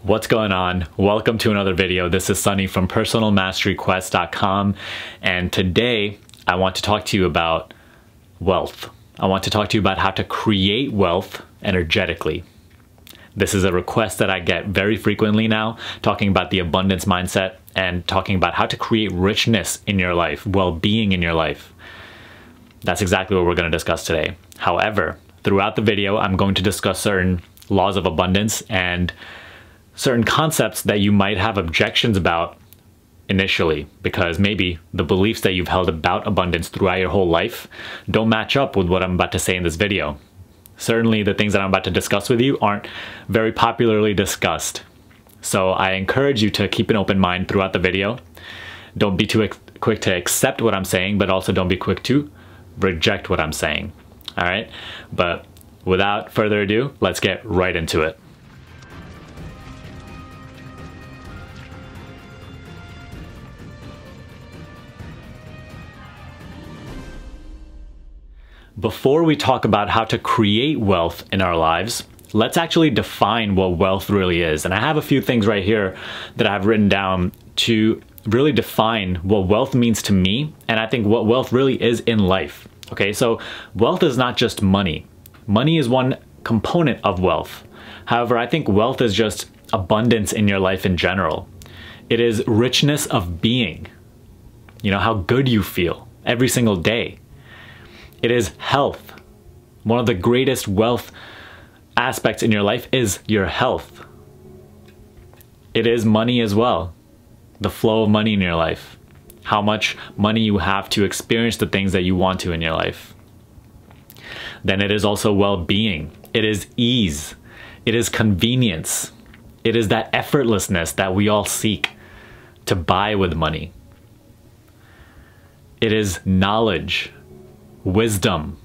What's going on? Welcome to another video. This is Sunny from personalmasteryquest.com, and today I want to talk to you about wealth. I want to talk to you about how to create wealth energetically. This is a request that I get very frequently now, talking about the abundance mindset and talking about how to create richness in your life, well-being in your life. That's exactly what we're going to discuss today. However, throughout the video, I'm going to discuss certain laws of abundance and certain concepts that you might have objections about initially, because maybe the beliefs that you've held about abundance throughout your whole life don't match up with what I'm about to say in this video. Certainly the things that I'm about to discuss with you aren't very popularly discussed. So I encourage you to keep an open mind throughout the video. Don't be too quick to accept what I'm saying, but also don't be quick to reject what I'm saying. All right? But without further ado, let's get right into it. Before we talk about how to create wealth in our lives, let's actually define what wealth really is. And I have a few things right here that I've written down to really define what wealth means to me, and I think what wealth really is in life. Okay, so wealth is not just money. Money is one component of wealth. However, I think wealth is just abundance in your life in general. It is richness of being. You know, how good you feel every single day. It is health. One of the greatest wealth aspects in your life is your health. It is money as well. The flow of money in your life. How much money you have to experience the things that you want to in your life. Then it is also well-being. It is ease. It is convenience. It is that effortlessness that we all seek to buy with money. It is knowledge. Wisdom.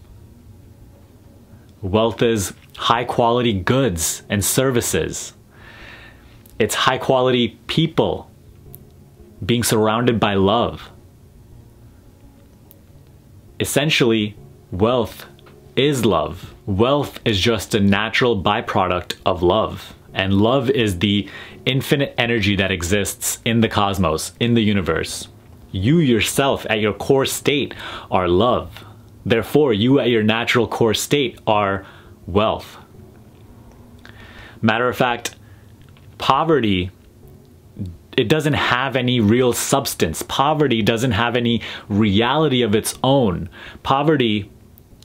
Wealth is high quality goods and services. It's high quality people, being surrounded by love. Essentially, wealth is love. Wealth is just a natural byproduct of love. And love is the infinite energy that exists in the cosmos, in the universe. You yourself at your core state are love. Therefore, you at your natural core state are wealth. Matter of fact, poverty, it doesn't have any real substance. Poverty doesn't have any reality of its own. Poverty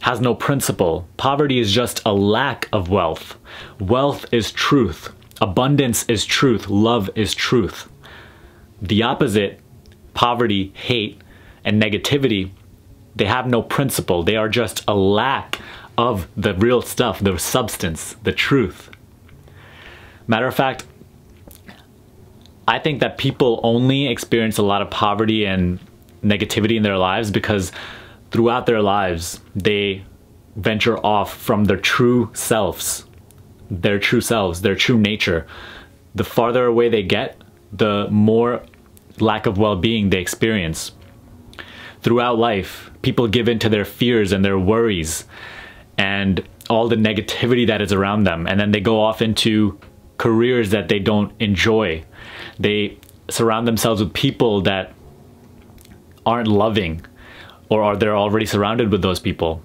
has no principle. Poverty is just a lack of wealth. Wealth is truth. Abundance is truth. Love is truth. The opposite, poverty, hate, and negativity, they have no principle. They are just a lack of the real stuff, the substance, the truth. Matter of fact, I think that people only experience a lot of poverty and negativity in their lives because throughout their lives, they venture off from their true selves, their true nature. The farther away they get, the more lack of well-being they experience. Throughout life, people give in to their fears and their worries and all the negativity that is around them. And then they go off into careers that they don't enjoy. They surround themselves with people that aren't loving, or they're already surrounded with those people.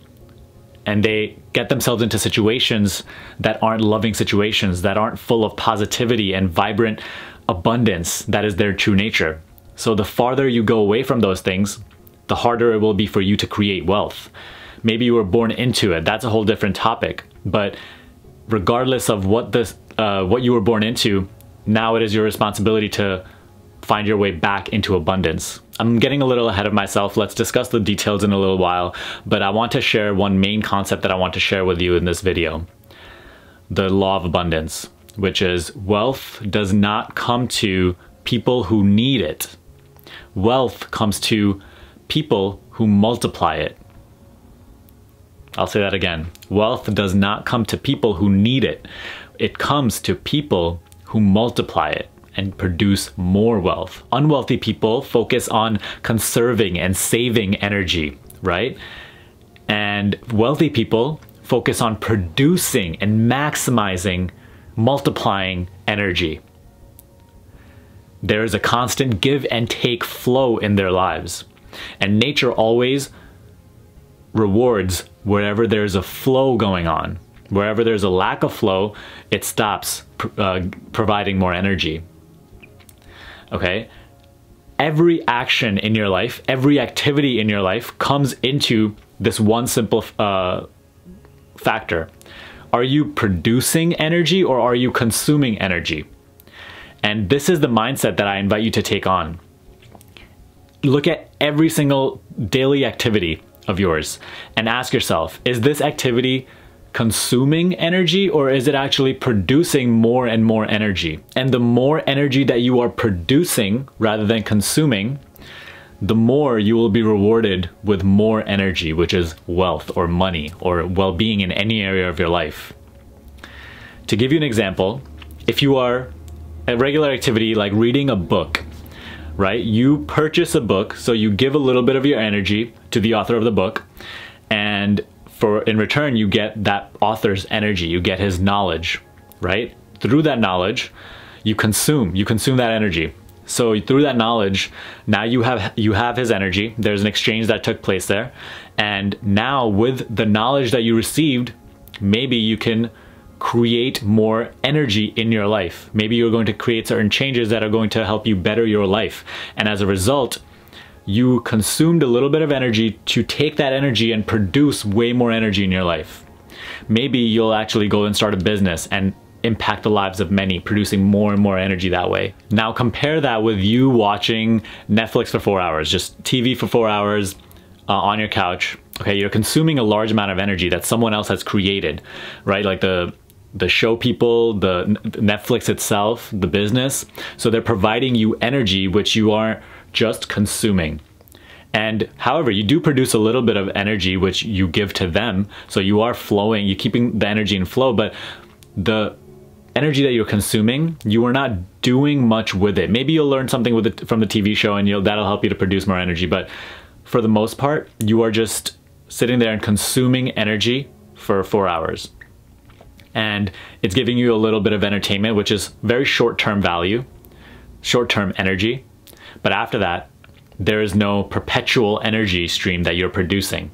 And they get themselves into situations that aren't loving situations, that aren't full of positivity and vibrant abundance that is their true nature. So the farther you go away from those things, the harder it will be for you to create wealth. Maybe you were born into it. That's a whole different topic. But regardless of what you were born into, now it is your responsibility to find your way back into abundance. I'm getting a little ahead of myself. Let's discuss the details in a little while. But I want to share one main concept that I want to share with you in this video. The law of abundance, which is wealth does not come to people who need it. Wealth comes to people who multiply it. I'll say that again. Wealth does not come to people who need it. It comes to people who multiply it and produce more wealth. Unwealthy people focus on conserving and saving energy, right? And wealthy people focus on producing and maximizing, multiplying energy. there is a constant give and take flow in their lives. And nature always rewards wherever there's a flow going on. Wherever there's a lack of flow, it stops providing more energy. Okay? Every action in your life, every activity in your life comes into this one simple factor. Are you producing energy or are you consuming energy? And this is the mindset that I invite you to take on. Look at every single daily activity of yours and ask yourself, is this activity consuming energy or is it actually producing more and more energy? And the more energy that you are producing rather than consuming, the more you will be rewarded with more energy, which is wealth or money or well-being in any area of your life. To give you an example, if you are a regular activity like reading a book, right? You purchase a book, so you give a little bit of your energy to the author of the book, and in return, you get that author's energy, you get his knowledge, right? Through that knowledge, you consume that energy. So through that knowledge, now you have his energy, there's an exchange that took place there, and now with the knowledge that you received, maybe you can create more energy in your life. Maybe you're going to create certain changes that are going to help you better your life. And as a result, you consumed a little bit of energy to take that energy and produce way more energy in your life. Maybe you'll actually go and start a business and impact the lives of many, producing more and more energy that way. Now compare that with you watching Netflix for 4 hours, just TV for 4 hours on your couch. Okay, you're consuming a large amount of energy that someone else has created, right? Like the show people, the Netflix itself, the business. So they're providing you energy which you are just consuming. And however, you do produce a little bit of energy which you give to them. So you are flowing, you're keeping the energy in flow, but the energy that you're consuming, you are not doing much with it. Maybe you'll learn something with it from the TV show and that'll help you to produce more energy. But for the most part, you are just sitting there and consuming energy for 4 hours. And it's giving you a little bit of entertainment, which is very short-term value, short-term energy. But after that, there is no perpetual energy stream that you're producing.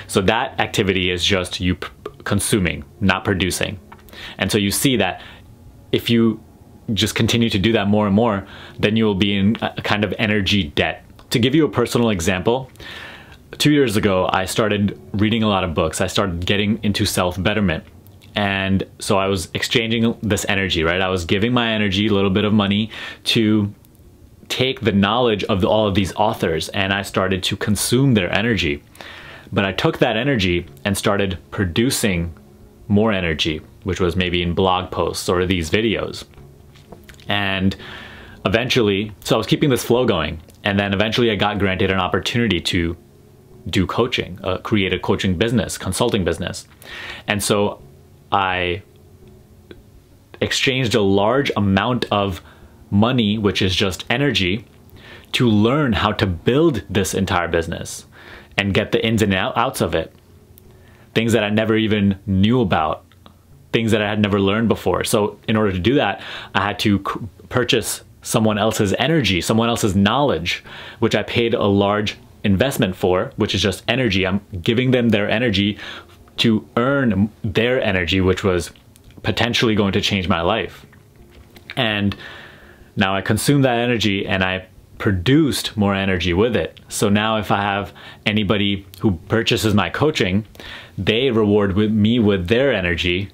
So that activity is just you consuming, not producing. And so you see that if you just continue to do that more and more, then you will be in a kind of energy debt. To give you a personal example, 2 years ago, I started reading a lot of books. I started getting into self-betterment. And so I was exchanging this energy, right? I was giving my energy, a little bit of money, to take the knowledge of all of these authors, and I started to consume their energy. But I took that energy and started producing more energy, which was maybe in blog posts or these videos. And eventually, so I was keeping this flow going. And then eventually I got granted an opportunity to do coaching, create a coaching business, consulting business. And so I exchanged a large amount of money, which is just energy, to learn how to build this entire business and get the ins and outs of it. Things that I never even knew about, things that I had never learned before. So in order to do that, I had to purchase someone else's energy, someone else's knowledge, which I paid a large investment for, which is just energy. I'm giving them their energy to earn their energy, which was potentially going to change my life. And now I consumed that energy and I produced more energy with it. So now if I have anybody who purchases my coaching, they reward me with their energy,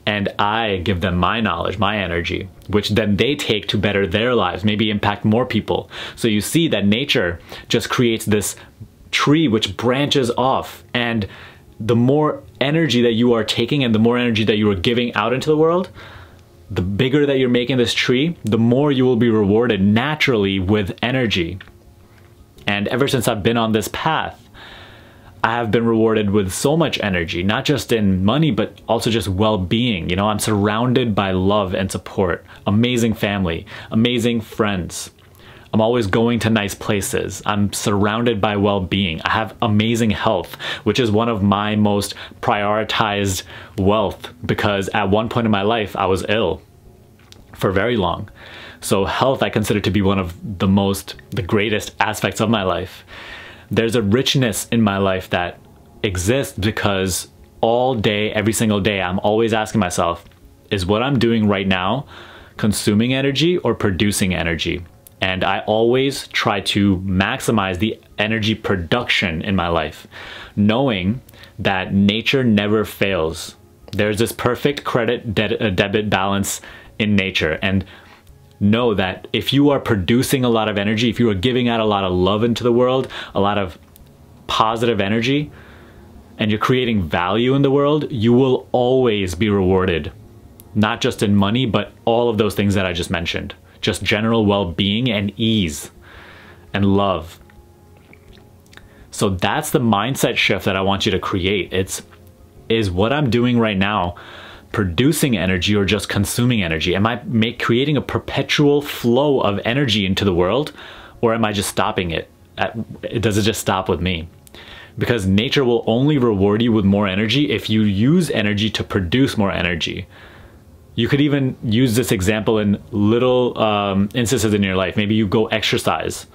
and I give them my knowledge, my energy, which then they take to better their lives, maybe impact more people. So you see that nature just creates this tree which branches off, and the more energy that you are taking and the more energy that you are giving out into the world, the bigger that you're making this tree, the more you will be rewarded naturally with energy. And ever since I've been on this path, I have been rewarded with so much energy, not just in money, but also just well-being. You know, I'm surrounded by love and support, amazing family, amazing friends. I'm always going to nice places. I'm surrounded by well-being. I have amazing health, which is one of my most prioritized wealth, because at one point in my life, I was ill, for very long. So health I consider to be one of the greatest aspects of my life. There's a richness in my life that exists because all day, every single day, I'm always asking myself, is what I'm doing right now consuming energy or producing energy? And I always try to maximize the energy production in my life, knowing that nature never fails. There's this perfect credit debit balance in nature. And know that if you are producing a lot of energy, if you are giving out a lot of love into the world, a lot of positive energy, and you're creating value in the world, you will always be rewarded. Not just in money, but all of those things that I just mentioned. Just general well-being and ease and love. So that's the mindset shift that I want you to create. Is what I'm doing right now producing energy or just consuming energy? Am I creating a perpetual flow of energy into the world, or am I just stopping it? Does it just stop with me? Because nature will only reward you with more energy if you use energy to produce more energy. You could even use this example in little instances in your life. Maybe you go exercise,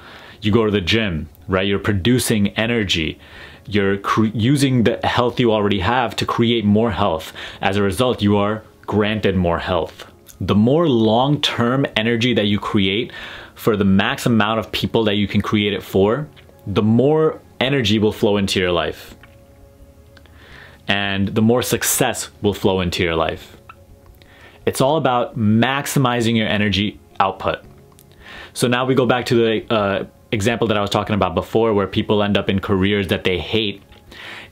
you go to the gym, right? You're producing energy. You're using the health you already have to create more health. As a result, you are granted more health. The more long-term energy that you create for the max amount of people that you can create it for, the more energy will flow into your life. And the more success will flow into your life. It's all about maximizing your energy output. So now we go back to the example that I was talking about before, where people end up in careers that they hate.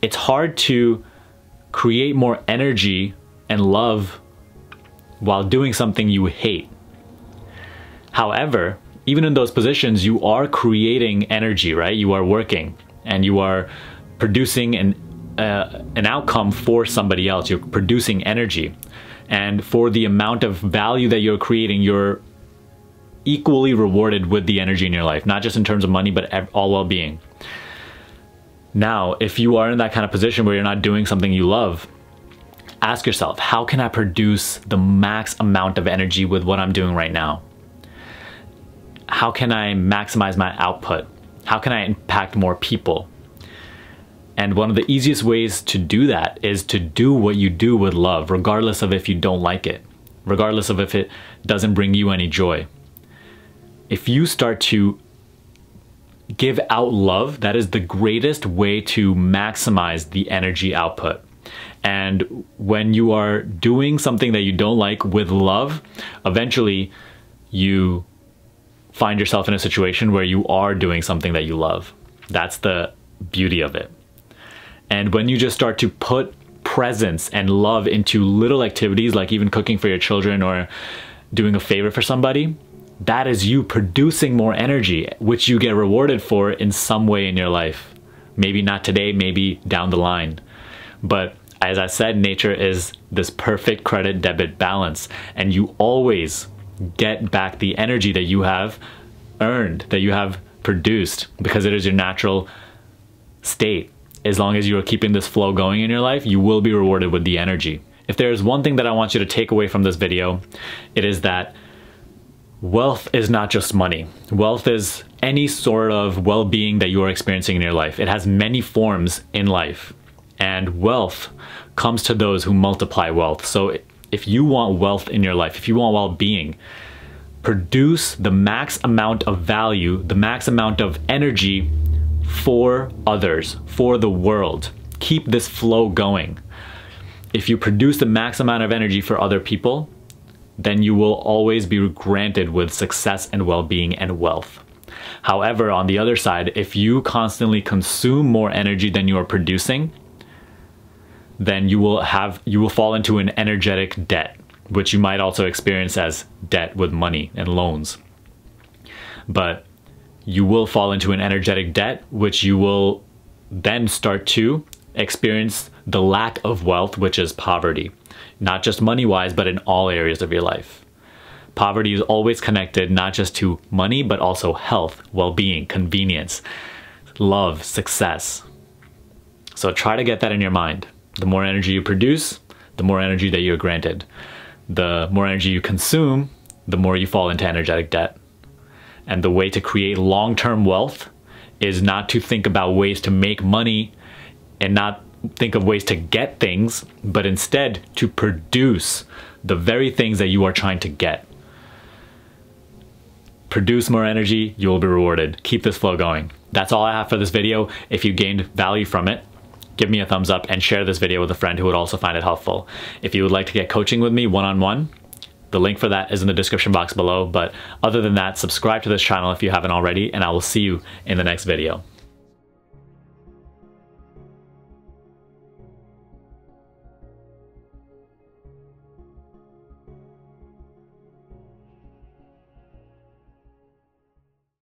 It's hard to create more energy and love while doing something you hate. However, even in those positions, you are creating energy, right? You are working and you are producing an outcome for somebody else. You're producing energy. And for the amount of value that you're creating, you're equally rewarded with the energy in your life, not just in terms of money, but all well-being. Now, if you are in that kind of position where you're not doing something you love, ask yourself, how can I produce the max amount of energy with what I'm doing right now? How can I maximize my output? How can I impact more people? And one of the easiest ways to do that is to do what you do with love, regardless of if you don't like it, regardless of if it doesn't bring you any joy. If you start to give out love, that is the greatest way to maximize the energy output. And when you are doing something that you don't like with love, eventually you find yourself in a situation where you are doing something that you love. That's the beauty of it. And when you just start to put presence and love into little activities, like even cooking for your children or doing a favor for somebody, that is you producing more energy, which you get rewarded for in some way in your life. Maybe not today, maybe down the line. But as I said, nature is this perfect credit debit balance, and you always get back the energy that you have earned, that you have produced, because it is your natural state. As long as you are keeping this flow going in your life, you will be rewarded with the energy. If there is one thing that I want you to take away from this video, it is that wealth is not just money. Wealth is any sort of well-being that you are experiencing in your life. It has many forms in life, and wealth comes to those who multiply wealth. So if you want wealth in your life, if you want well-being, produce the max amount of value, the max amount of energy for others, for the world. Keep this flow going. If you produce the max amount of energy for other people, then you will always be granted with success and well-being and wealth. However, on the other side, if you constantly consume more energy than you are producing, then you will fall into an energetic debt, which you might also experience as debt with money and loans. But you will fall into an energetic debt, which you will then start to experience the lack of wealth, which is poverty. Not just money-wise, but in all areas of your life. Poverty is always connected not just to money, but also health, well-being, convenience, love, success. So try to get that in your mind. The more energy you produce, the more energy that you're granted. The more energy you consume, the more you fall into energetic debt. And the way to create long-term wealth is not to think about ways to make money and not think of ways to get things, but instead to produce the very things that you are trying to get. Produce more energy, you will be rewarded. Keep this flow going. That's all I have for this video. If you gained value from it, give me a thumbs up and share this video with a friend who would also find it helpful. If you would like to get coaching with me one-on-one, the link for that is in the description box below. But other than that, subscribe to this channel if you haven't already, and I will see you in the next video.